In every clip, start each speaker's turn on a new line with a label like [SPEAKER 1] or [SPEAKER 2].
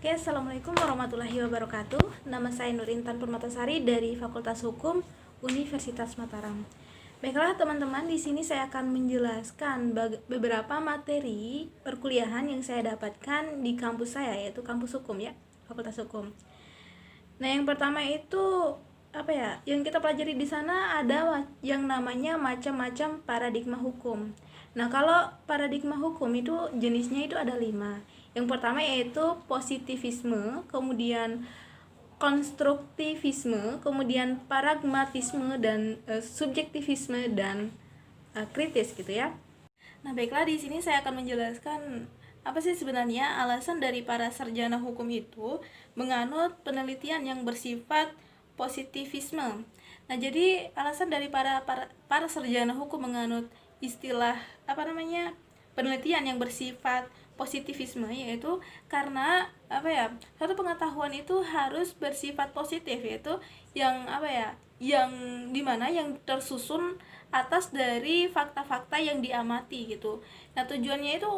[SPEAKER 1] Oke, Assalamualaikum warahmatullahi wabarakatuh. Nama saya Nur Intan Permatasari dari Fakultas Hukum Universitas Mataram. Baiklah teman-teman, di sini saya akan menjelaskan beberapa materi perkuliahan yang saya dapatkan di kampus saya, yaitu kampus hukum ya, Fakultas Hukum. Nah, yang pertama itu Yang kita pelajari di sana ada yang namanya macam-macam paradigma hukum. Nah, kalau paradigma hukum itu jenisnya itu ada 5. Yang pertama yaitu positivisme, kemudian konstruktivisme, kemudian pragmatisme dan subjektivisme dan kritis gitu ya. Nah, baiklah, di sini saya akan menjelaskan apa sih sebenarnya alasan dari para sarjana hukum itu menganut penelitian yang bersifat positivisme. Nah, jadi alasan dari para sarjana hukum menganut istilah penelitian yang bersifat positivisme yaitu karena satu pengetahuan itu harus bersifat positif, yaitu yang dimana yang tersusun atas dari fakta-fakta yang diamati gitu. Nah, tujuannya itu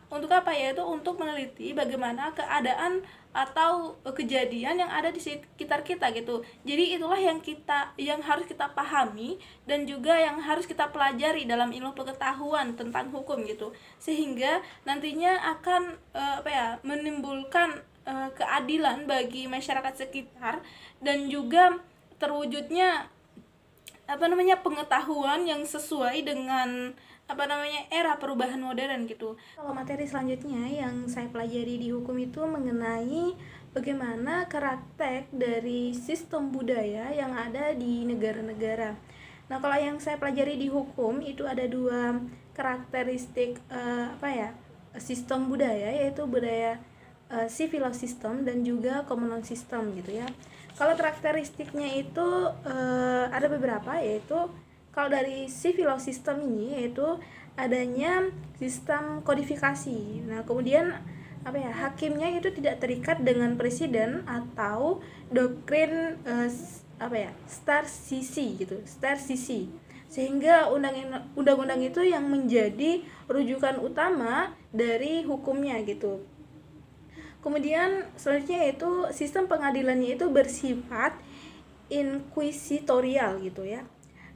[SPEAKER 1] untuk apa ya? Itu untuk meneliti bagaimana keadaan atau kejadian yang ada di sekitar kita gitu. Jadi itulah yang harus kita pahami dan juga yang harus kita pelajari dalam ilmu pengetahuan tentang hukum gitu. Sehingga nantinya akan menimbulkan keadilan bagi masyarakat sekitar dan juga terwujudnya pengetahuan yang sesuai dengan era perubahan modern gitu. Kalau materi selanjutnya yang saya pelajari di hukum itu mengenai bagaimana karakter dari sistem budaya yang ada di negara-negara. Nah, kalau yang saya pelajari di hukum itu ada 2 karakteristik sistem budaya, yaitu budaya civil law system dan juga common law system gitu ya. Kalau karakteristiknya itu ada beberapa, yaitu kalau dari civil law system ini yaitu adanya sistem kodifikasi. Nah, kemudian hakimnya itu tidak terikat dengan presiden atau doktrin stare decisis, sehingga undang-undang itu yang menjadi rujukan utama dari hukumnya gitu. Kemudian selanjutnya yaitu sistem pengadilannya itu bersifat inquisitorial gitu ya.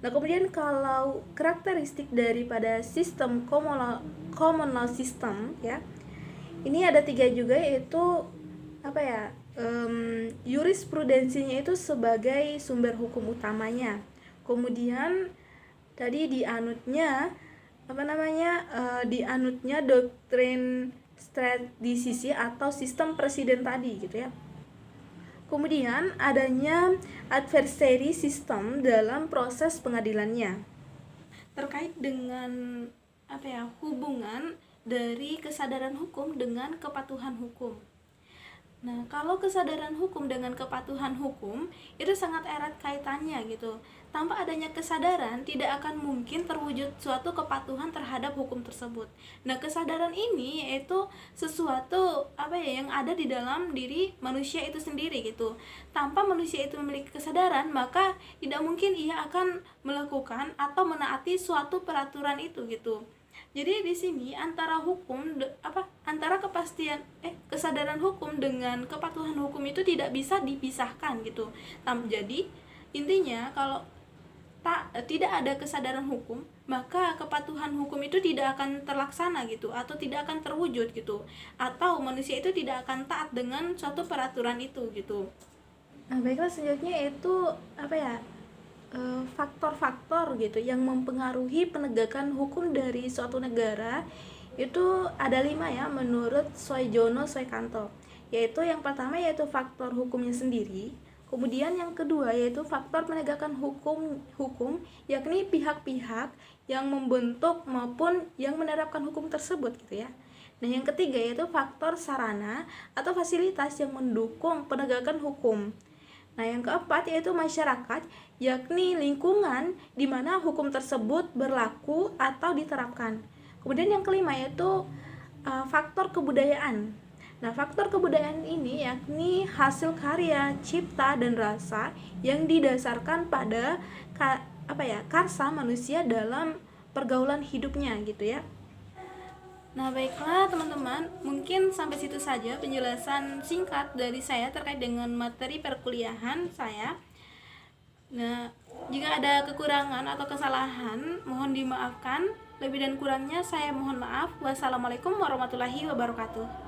[SPEAKER 1] Nah, kemudian kalau karakteristik daripada sistem common law system ya, ini ada 3 juga, yaitu jurisprudensinya itu sebagai sumber hukum utamanya. Kemudian tadi dianutnya doktrin strategi atau sistem presiden tadi gitu ya. Kemudian adanya adversary system dalam proses pengadilannya. Terkait dengan hubungan dari kesadaran hukum dengan kepatuhan hukum. Nah, kalau kesadaran hukum dengan kepatuhan hukum itu sangat erat kaitannya gitu. Tanpa adanya kesadaran tidak akan mungkin terwujud suatu kepatuhan terhadap hukum tersebut. Nah, kesadaran ini yaitu sesuatu yang ada di dalam diri manusia itu sendiri gitu. Tanpa manusia itu memiliki kesadaran, maka tidak mungkin ia akan melakukan atau menaati suatu peraturan itu gitu. Jadi di sini antara kesadaran hukum dengan kepatuhan hukum itu tidak bisa dipisahkan gitu. Jadi intinya kalau tidak ada kesadaran hukum, maka kepatuhan hukum itu tidak akan terlaksana gitu, atau tidak akan terwujud gitu, atau manusia itu tidak akan taat dengan suatu peraturan itu gitu. Nah, baiklah, selanjutnya itu faktor-faktor gitu yang mempengaruhi penegakan hukum dari suatu negara itu ada 5 ya menurut Soejono Soekanto, yaitu yang pertama yaitu faktor hukumnya sendiri, kemudian yang kedua yaitu faktor penegakan hukum yakni pihak-pihak yang membentuk maupun yang menerapkan hukum tersebut gitu ya. Nah, yang ketiga yaitu faktor sarana atau fasilitas yang mendukung penegakan hukum. Nah, yang keempat yaitu masyarakat, yakni lingkungan di mana hukum tersebut berlaku atau diterapkan. Kemudian yang kelima yaitu faktor kebudayaan. Nah, faktor kebudayaan ini yakni hasil karya, cipta, dan rasa yang didasarkan pada karsa manusia dalam pergaulan hidupnya gitu ya. Nah, baiklah teman-teman, mungkin sampai situ saja penjelasan singkat dari saya terkait dengan materi perkuliahan saya. Nah, jika ada kekurangan atau kesalahan, mohon dimaafkan. Lebih dan kurangnya saya mohon maaf. Wassalamualaikum warahmatullahi wabarakatuh.